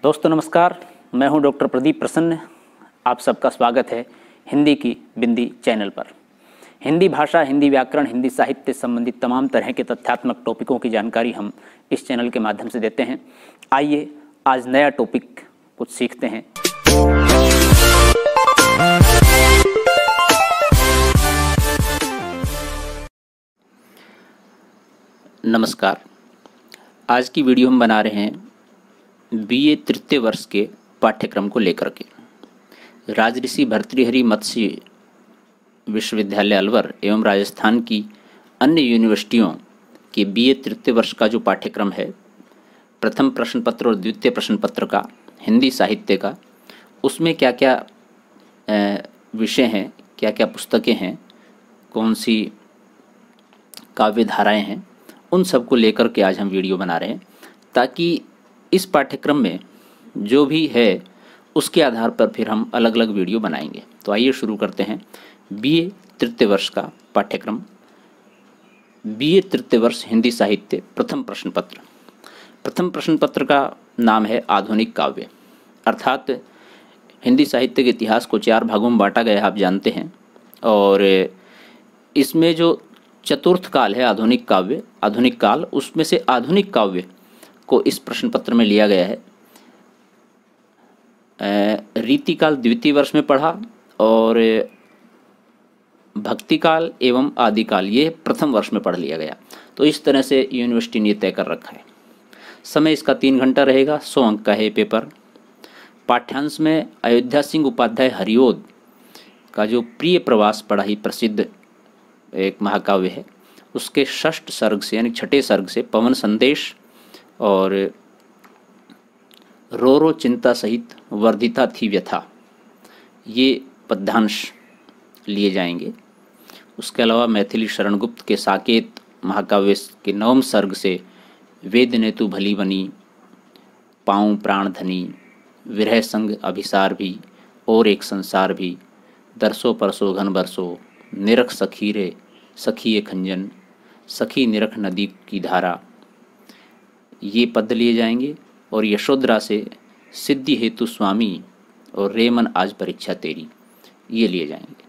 दोस्तों नमस्कार, मैं हूं डॉक्टर प्रदीप प्रसन्न। आप सबका स्वागत है हिंदी की बिंदी चैनल पर। हिंदी भाषा, हिंदी व्याकरण, हिंदी साहित्य संबंधित तमाम तरह के तथ्यात्मक टॉपिकों की जानकारी हम इस चैनल के माध्यम से देते हैं। आइए आज नया टॉपिक कुछ सीखते हैं। नमस्कार, आज की वीडियो हम बना रहे हैं बीए तृतीय वर्ष के पाठ्यक्रम को लेकर के। राजऋषि भर्तृहरि मत्स्य विश्वविद्यालय अलवर एवं राजस्थान की अन्य यूनिवर्सिटियों के बीए तृतीय वर्ष का जो पाठ्यक्रम है, प्रथम प्रश्न पत्र और द्वितीय प्रश्न पत्र का, हिंदी साहित्य का, उसमें क्या क्या विषय हैं, क्या क्या पुस्तकें हैं, कौन सी काव्य धाराएँ हैं, उन सब को लेकर के आज हम वीडियो बना रहे हैं, ताकि इस पाठ्यक्रम में जो भी है उसके आधार पर फिर हम अलग अलग वीडियो बनाएंगे। तो आइए शुरू करते हैं बीए तृतीय वर्ष का पाठ्यक्रम। बीए तृतीय वर्ष हिंदी साहित्य प्रथम प्रश्न पत्र। प्रथम प्रश्न पत्र का नाम है आधुनिक काव्य, अर्थात हिंदी साहित्य के इतिहास को 4 भागों में बांटा गया है, आप जानते हैं। और इसमें जो चतुर्थ काल है आधुनिक काव्य, आधुनिक काल, उसमें से आधुनिक काव्य को इस प्रश्न पत्र में लिया गया है। रीति काल द्वितीय वर्ष में पढ़ा और भक्ति काल एवं आदि काल ये प्रथम वर्ष में पढ़ लिया गया। तो इस तरह से यूनिवर्सिटी ने तय कर रखा है। समय इसका 3 घंटा रहेगा, 100 अंक का है पेपर। पाठ्यांश में अयोध्या सिंह उपाध्याय हरिओद का जो प्रिय प्रवास बड़ा ही प्रसिद्ध एक महाकाव्य है, उसके षष्ठ सर्ग से यानी छठे सर्ग से पवन संदेश और रो रो चिंता सहित वर्धिता थी व्यथा, ये पद्यांश लिए जाएंगे। उसके अलावा मैथिली शरण गुप्त के साकेत महाकाव्य के 9वें सर्ग से वेद ने तू भली बनी, पाऊँ प्राण धनी, विरह संग अभिसार भी, और एक संसार भी, दरसो परसो घन बरसो, निरख सखी रे सखी खंजन, सखी निरख नदी की धारा, ये पद लिए जाएंगे। और यशोधरा से सिद्धि हेतु स्वामी और रेमन आज परीक्षा तेरी, ये लिए जाएंगे।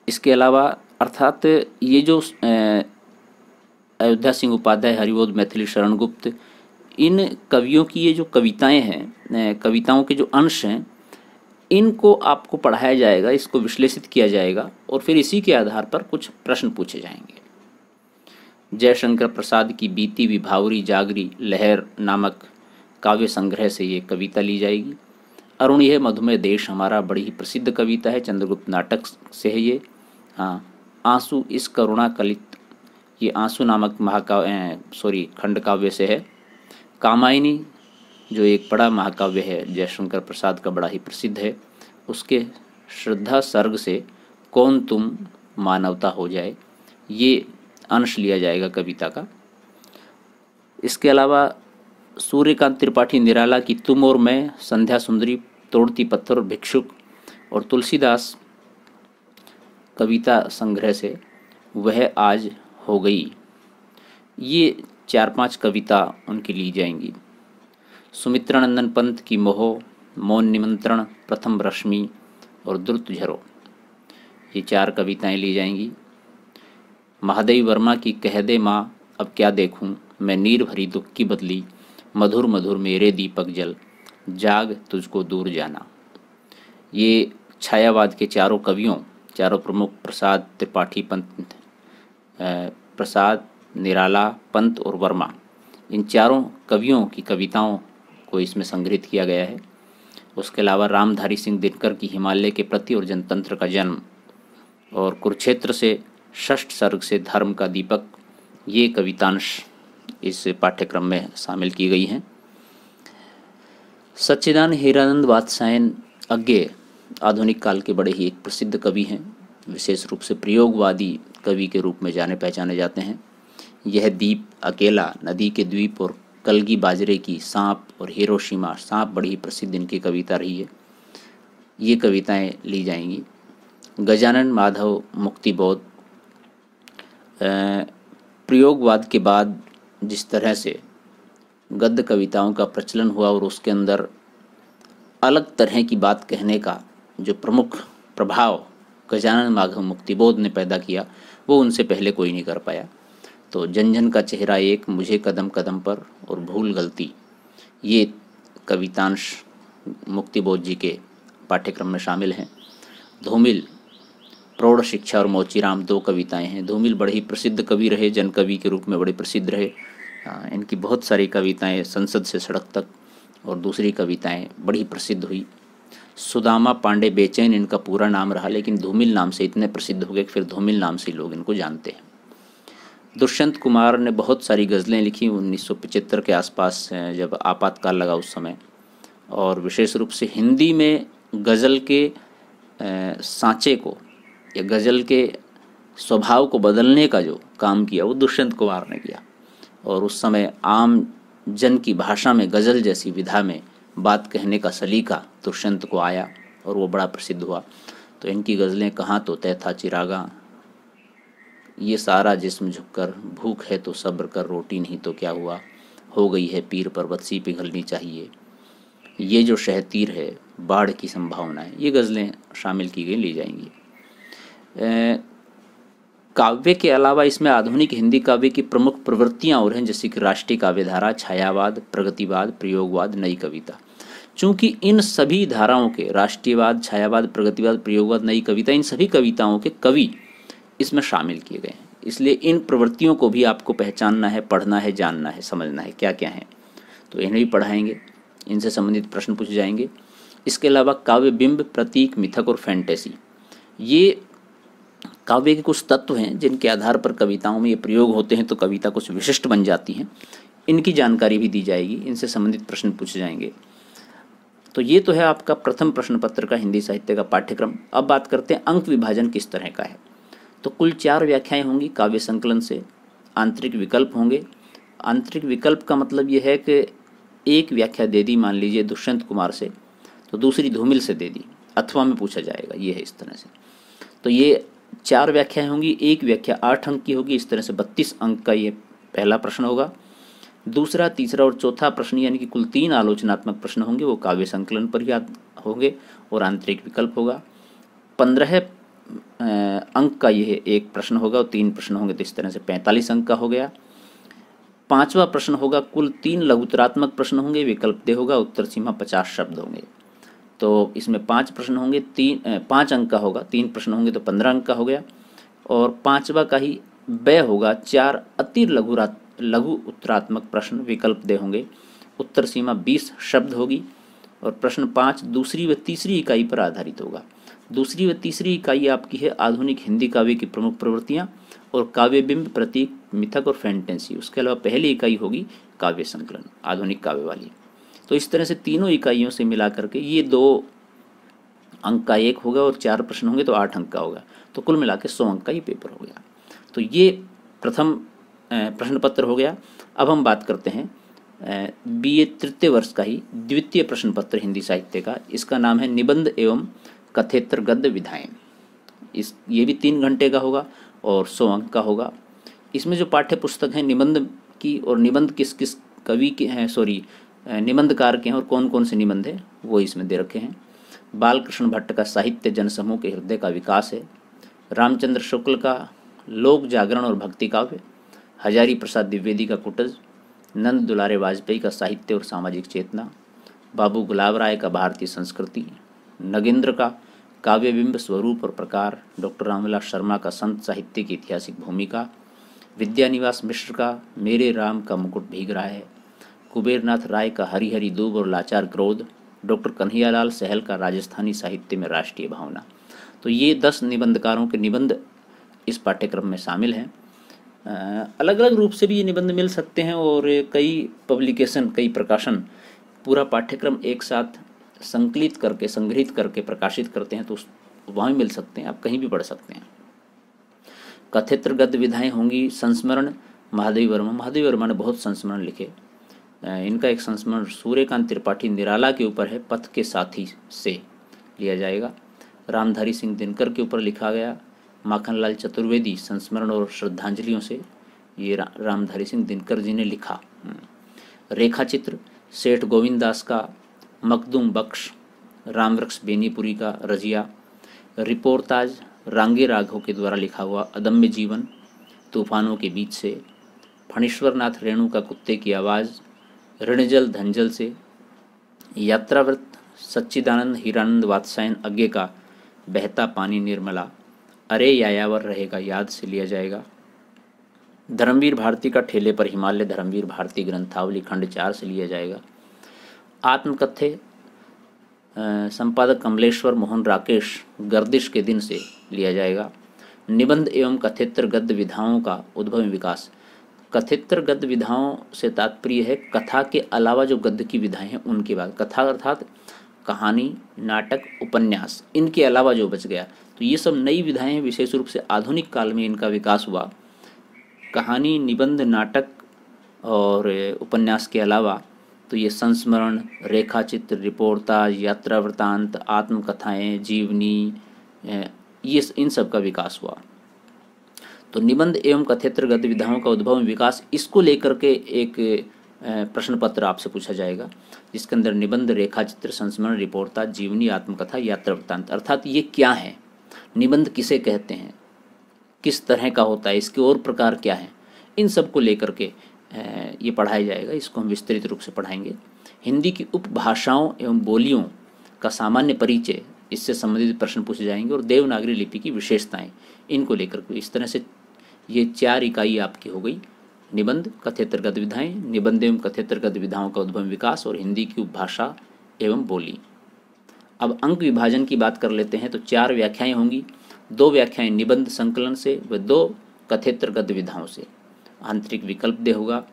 इसके अलावा अर्थात ये जो अयोध्या सिंह उपाध्याय हरिओद मैथिली शरण गुप्त, इन कवियों की ये जो कविताएं हैं, कविताओं के जो अंश हैं, इनको आपको पढ़ाया जाएगा, इसको विश्लेषित किया जाएगा और फिर इसी के आधार पर कुछ प्रश्न पूछे जाएंगे। जयशंकर प्रसाद की बीती विभावरी जागरी लहर नामक काव्य संग्रह से ये कविता ली जाएगी। अरुण यह मधुमेह देश हमारा, बड़ी ही प्रसिद्ध कविता है, चंद्रगुप्त नाटक से है ये। हाँ, आंसू इस करुणा कलित, ये आंसू नामक महाकाव्य खंड काव्य से है। कामायनी जो एक बड़ा महाकाव्य है जयशंकर प्रसाद का, बड़ा ही प्रसिद्ध है, उसके श्रद्धा सर्ग से कौन तुम मानवता हो जाए, ये अंश लिया जाएगा कविता का। इसके अलावा सूर्यकांत त्रिपाठी निराला की तुम और मैं, संध्या सुंदरी, तोड़ती पत्थर, भिक्षुक और तुलसीदास कविता संग्रह से वह आज हो गई, ये 4-5 कविता उनकी ली जाएंगी। सुमित्रानंदन पंत की मोह, मौन निमंत्रण, प्रथम रश्मि और द्रुत झरो, ये 4 कविताएं ली जाएंगी। महादेवी वर्मा की कह दे माँ अब क्या देखूं, मैं नीर भरी दुख की बदली, मधुर मधुर मेरे दीपक जल, जाग तुझको दूर जाना, ये छायावाद के चारों कवियों, चारों प्रमुख प्रसाद, त्रिपाठी, पंत, प्रसाद, निराला, पंत और वर्मा, इन चारों कवियों की कविताओं को इसमें संग्रहित किया गया है। उसके अलावा रामधारी सिंह दिनकर की हिमालय के प्रति और जनतंत्र का जन्म और कुरुक्षेत्र से षष्ठ सर्ग से धर्म का दीपक, ये कवितांश इस पाठ्यक्रम में शामिल की गई हैं। सच्चिदानंद हीरानंद वात्स्यायन अज्ञेय आधुनिक काल के बड़े ही एक प्रसिद्ध कवि हैं, विशेष रूप से प्रयोगवादी कवि के रूप में जाने पहचाने जाते हैं। यह दीप अकेला, नदी के द्वीप और कलगी बाजरे की, सांप और हिरोशिमा, सांप बड़ी ही प्रसिद्ध इनकी कविता रही है, ये कविताएं ली जाएंगी। गजानन माधव मुक्तिबोध, प्रयोगवाद के बाद जिस तरह से गद्य कविताओं का प्रचलन हुआ और उसके अंदर अलग तरह की बात कहने का जो प्रमुख प्रभाव गजानन माधव मुक्तिबोध ने पैदा किया वो उनसे पहले कोई नहीं कर पाया। तो जन जन का चेहरा एक, मुझे कदम कदम पर और भूल गलती, ये कवितांश मुक्तिबोध जी के पाठ्यक्रम में शामिल हैं। धूमिल, प्रौढ़ शिक्षा और मोचीराम दो कविताएं हैं। धूमिल बड़े ही प्रसिद्ध कवि रहे, जन कवि के रूप में बड़े प्रसिद्ध रहे। इनकी बहुत सारी कविताएं संसद से सड़क तक और दूसरी कविताएं बड़ी प्रसिद्ध हुई। सुदामा पांडे बेचैन इनका पूरा नाम रहा, लेकिन धूमिल नाम से इतने प्रसिद्ध हो गए कि फिर धूमिल नाम से लोग इनको जानते हैं। दुष्यंत कुमार ने बहुत सारी गज़लें लिखी 1975 के आसपास, जब आपातकाल लगा उस समय, और विशेष रूप से हिंदी में गज़ल के सांचे को या गज़ल के स्वभाव को बदलने का जो काम किया वो दुष्यंत कुमार ने किया। और उस समय आम जन की भाषा में गज़ल जैसी विधा में बात कहने का सलीका दुष्यंत को आया और वो बड़ा प्रसिद्ध हुआ। तो इनकी गज़लें कहाँ तो तय था चिरागा, ये सारा जिस्म झुककर, भूख है तो सब्र कर, रोटी नहीं तो क्या हुआ, हो गई है पीर पर्वत सी पिघलनी चाहिए, ये जो शहतीर है, बाढ़ की संभावना है, ये गज़लें शामिल की गई, ली जाएंगी। काव्य के अलावा इसमें आधुनिक हिंदी काव्य की प्रमुख प्रवृत्तियां और हैं, जैसे कि राष्ट्रीय काव्यधारा, छायावाद, प्रगतिवाद, प्रयोगवाद, नई कविता। चूंकि इन सभी धाराओं के, राष्ट्रीयवाद, छायावाद, प्रगतिवाद, प्रयोगवाद, नई कविता, इन सभी कविताओं के कवि इसमें शामिल किए गए हैं। इसलिए इन प्रवृत्तियों को भी आपको पहचानना है, पढ़ना है, जानना है, समझना है क्या क्या है। तो इन्हें भी पढ़ाएंगे, इनसे संबंधित प्रश्न पूछे जाएंगे। इसके अलावा काव्य बिंब, प्रतीक, मिथक और फैंटेसी, ये काव्य के कुछ तत्व हैं जिनके आधार पर कविताओं में ये प्रयोग होते हैं, तो कविता कुछ विशिष्ट बन जाती हैं। इनकी जानकारी भी दी जाएगी, इनसे संबंधित प्रश्न पूछे जाएंगे। तो ये तो है आपका प्रथम प्रश्न पत्र का हिंदी साहित्य का पाठ्यक्रम। अब बात करते हैं अंक विभाजन किस तरह का है। तो कुल 4 व्याख्याएं होंगी काव्य संकलन से। आंतरिक विकल्प होंगे। आंतरिक विकल्प का मतलब ये है कि एक व्याख्या दे दी मान लीजिए दुष्यंत कुमार से, तो दूसरी धूमिल से दे दी, अथवा में पूछा जाएगा, ये है इस तरह से। तो ये 4 व्याख्याएं होंगी, एक व्याख्या 8 अंक की होगी। इस तरह से 32 अंक का ये पहला प्रश्न होगा। दूसरा, तीसरा और चौथा प्रश्न यानी कि कुल 3 आलोचनात्मक प्रश्न होंगे, वो काव्य संकलन पर ही होंगे और आंतरिक विकल्प होगा। 15 अंक का यह एक प्रश्न होगा और 3 प्रश्न होंगे, तो इस तरह से 45 अंक का हो गया। 5वां प्रश्न होगा, कुल 3 लघुतरात्मक प्रश्न होंगे, विकल्प दे होगा, उत्तर सीमा 50 शब्द होंगे। तो इसमें 5 प्रश्न होंगे, 5 अंक का होगा, 3 प्रश्न होंगे तो 15 अंक का हो गया। और 5वां का ही व्यय होगा, 4 अति लघु उत्तरात्मक प्रश्न, विकल्प दे होंगे, उत्तर सीमा 20 शब्द होगी। और प्रश्न 5 दूसरी व तीसरी इकाई पर आधारित होगा। दूसरी व तीसरी इकाई आपकी है आधुनिक हिंदी काव्य की प्रमुख प्रवृत्तियां और काव्य बिंब, प्रतीक, मिथक और फैंटेसी। उसके अलावा पहली इकाई होगी काव्य संकलन, आधुनिक काव्य वाली। तो इस तरह से तीनों इकाइयों से मिला करके ये 2 अंक का एक होगा और 4 प्रश्न होंगे तो 8 अंक का होगा। तो कुल मिला के 100 अंक का ये पेपर हो गया। तो ये प्रथम प्रश्न पत्र हो गया। अब हम बात करते हैं BA तृतीय वर्ष का ही द्वितीय प्रश्न पत्र हिंदी साहित्य का। इसका नाम है निबंध एवं कथेतर गद्य विधाएं। ये भी 3 घंटे का होगा और 100 अंक का होगा। इसमें जो पाठ्य पुस्तक है निबंध की, और निबंध किस किस कवि के हैं, निबंधकार के हैं और कौन कौन से निबंध हैं वो इसमें दे रखे हैं। बालकृष्ण भट्ट का साहित्य जनसमूह के हृदय का विकास है। रामचंद्र शुक्ल का लोक जागरण और भक्ति काव्य। हजारी प्रसाद द्विवेदी का कुटज। नंद दुलारे वाजपेयी का साहित्य और सामाजिक चेतना। बाबू गुलाब राय का भारतीय संस्कृति। नगेंद्र का काव्य बिंब, स्वरूप और प्रकार। डॉक्टर रामविलास शर्मा का संत साहित्य की ऐतिहासिक भूमिका। विद्यानिवास मिश्र का मेरे राम का मुकुट भीग रहा है। कुबेरनाथ राय का हरी हरी दूब और लाचार क्रोध। डॉक्टर कन्हैयालाल सहल का राजस्थानी साहित्य में राष्ट्रीय भावना। तो ये 10 निबंधकारों के निबंध इस पाठ्यक्रम में शामिल हैं। अलग अलग रूप से भी ये निबंध मिल सकते हैं और कई पब्लिकेशन, कई प्रकाशन पूरा पाठ्यक्रम एक साथ संकलित करके, संग्रहित करके प्रकाशित करते हैं, तो वहाँ मिल सकते हैं, आप कहीं भी पढ़ सकते हैं। कथेतर गद्य विधाएं होंगी। संस्मरण महादेवी वर्मा। महादेवी वर्मा ने बहुत संस्मरण लिखे। इनका एक संस्मरण सूर्यकांत त्रिपाठी निराला के ऊपर है, पथ के साथी से लिया जाएगा। रामधारी सिंह दिनकर के ऊपर लिखा गया। माखनलाल चतुर्वेदी संस्मरण और श्रद्धांजलियों से, ये रामधारी सिंह दिनकर जी ने लिखा। रेखाचित्र सेठ गोविंद दास का मखदूम बख्श, रामवृक्ष बेनीपुरी का रजिया। रिपोर्टाज रांगे राघव के द्वारा लिखा हुआ अदम्य जीवन, तूफानों के बीच से। फणीश्वरनाथ रेणु का कुत्ते की आवाज़, ऋणजल धनजल से। यात्रावृत्त सच्चिदानंद हीरानंद वात्सायन अज्ञे का बहता पानी निर्मला, अरे यायावर रहेगा याद से लिया जाएगा। धर्मवीर भारती का ठेले पर हिमालय, धर्मवीर भारती ग्रंथावली खंड 4 से लिया जाएगा। आत्मकथ्य संपादक कमलेश्वर मोहन राकेश, गर्दिश के दिन से लिया जाएगा। निबंध एवं कथेतर गद्य विधाओं का उद्भव विकास। कथेतर गद्य विधाओं से तात्पर्य है कथा के अलावा जो गद्य की विधाएं हैं उनकी बात। कथा अर्थात कहानी, नाटक, उपन्यास, इनके अलावा जो बच गया, तो ये सब नई विधाएं हैं। विशेष रूप से आधुनिक काल में इनका विकास हुआ। कहानी, निबंध, नाटक और उपन्यास के अलावा तो ये संस्मरण, रेखाचित्र, रिपोर्टाज, यात्रा वृत्तांत, आत्मकथाएं, जीवनी, ये इन सब का विकास हुआ। तो निबंध एवं कथेतर गद्य विधाओं का उद्भव विकास, इसको लेकर के एक प्रश्न पत्र आपसे पूछा जाएगा, जिसके अंदर निबंध, रेखाचित्र, संस्मरण, रिपोर्टाज, जीवनी, आत्मकथा, यात्रा वृत्तांत, अर्थात ये क्या है, निबंध किसे कहते हैं, किस तरह का होता है, इसके और प्रकार क्या हैं, इन सब को लेकर के ये पढ़ाया जाएगा। इसको हम विस्तृत रूप से पढ़ाएंगे। हिंदी की उपभाषाओं एवं बोलियों का सामान्य परिचय, इससे संबंधित प्रश्न पूछे जाएंगे। और देवनागरी लिपि की विशेषताएं, इनको लेकर के इस तरह से ये 4 इकाई आपकी हो गई। निबंध, कथेतर गद्य विधाएं, निबंध एवं कथेतर गद्य विधाओं का उद्भव विकास और हिंदी की उपभाषा एवं बोली। अब अंक विभाजन की बात कर लेते हैं। तो 4 व्याख्याएं होंगी, 2 व्याख्याएं निबंध संकलन से व 2 कथेतर गद्य विधाओं से। आंतरिक विकल्प दे होगा।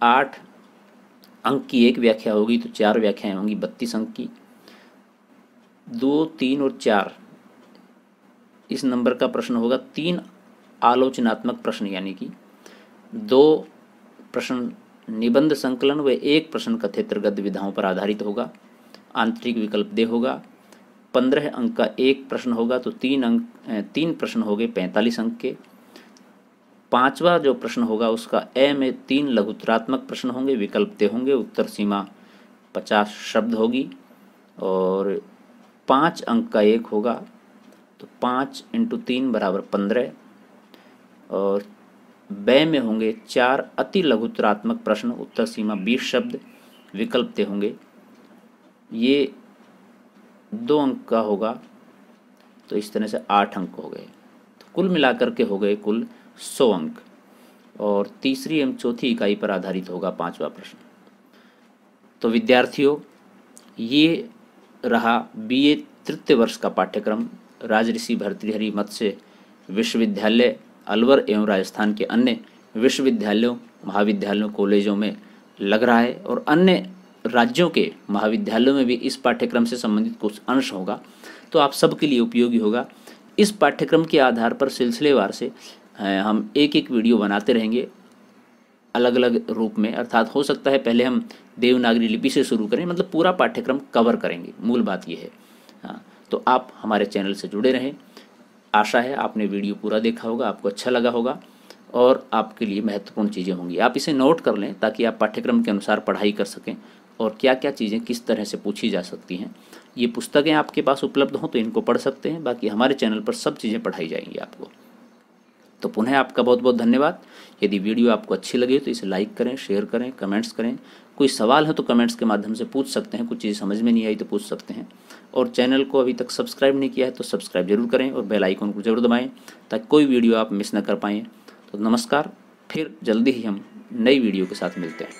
8 अंक की 1 व्याख्या होगी, तो 4 व्याख्याएं होंगी 32 अंक की। 2, 3 और 4 इस नंबर का प्रश्न होगा। 3 आलोचनात्मक प्रश्न, यानी कि 2 प्रश्न निबंध संकलन व 1 प्रश्न कथेतर गद्य विधाओं पर आधारित होगा। आंतरिक विकल्प दे होगा। 15 अंक का 1 प्रश्न होगा, तो 3 प्रश्न हो गए 45 अंक के। 5वां जो प्रश्न होगा उसका ए में 3 लघुत्तरात्मक प्रश्न होंगे, विकल्प दे होंगे, उत्तर सीमा 50 शब्द होगी। और 5 अंक का 1 होगा, तो 5 × 3 = 15। और ब में होंगे 4 अति लघुत्तरात्मक प्रश्न, उत्तर सीमा 20 शब्द, विकल्प दे होंगे। ये 2 अंक का होगा, तो इस तरह से 8 अंक हो गए। तो कुल मिलाकर के हो गए कुल 100 अंक। और तीसरी एवं चौथी इकाई पर आधारित होगा 5वां प्रश्न। तो विद्यार्थियों, ये रहा BA तृतीय वर्ष का पाठ्यक्रम राजऋषि भर्तृहरि मत्स्य विश्वविद्यालय अलवर एवं राजस्थान के अन्य विश्वविद्यालयों, महाविद्यालयों, कॉलेजों में लग रहा है। और अन्य राज्यों के महाविद्यालयों में भी इस पाठ्यक्रम से संबंधित कुछ अंश होगा, तो आप सबके लिए उपयोगी होगा। इस पाठ्यक्रम के आधार पर सिलसिलेवार से हम एक वीडियो बनाते रहेंगे अलग अलग रूप में। अर्थात हो सकता है पहले हम देवनागरी लिपि से शुरू करें, मतलब पूरा पाठ्यक्रम कवर करेंगे, मूल बात यह है। हाँ, तो आप हमारे चैनल से जुड़े रहें। आशा है आपने वीडियो पूरा देखा होगा, आपको अच्छा लगा होगा और आपके लिए महत्वपूर्ण चीज़ें होंगी। आप इसे नोट कर लें ताकि आप पाठ्यक्रम के अनुसार पढ़ाई कर सकें और क्या क्या चीज़ें किस तरह से पूछी जा सकती हैं। ये पुस्तकें आपके पास उपलब्ध हों तो इनको पढ़ सकते हैं, बाकी हमारे चैनल पर सब चीज़ें पढ़ाई जाएंगी आपको। तो पुनः आपका बहुत बहुत धन्यवाद। यदि वीडियो आपको अच्छी लगे तो इसे लाइक करें, शेयर करें, कमेंट्स करें। कोई सवाल है तो कमेंट्स के माध्यम से पूछ सकते हैं, कुछ चीज़ें समझ में नहीं आई तो पूछ सकते हैं। और चैनल को अभी तक सब्सक्राइब नहीं किया है तो सब्सक्राइब जरूर करें और बेल आइकन को जरूर दबाएं ताकि कोई वीडियो आप मिस न कर पाएँ। तो नमस्कार, फिर जल्दी ही हम नई वीडियो के साथ मिलते हैं।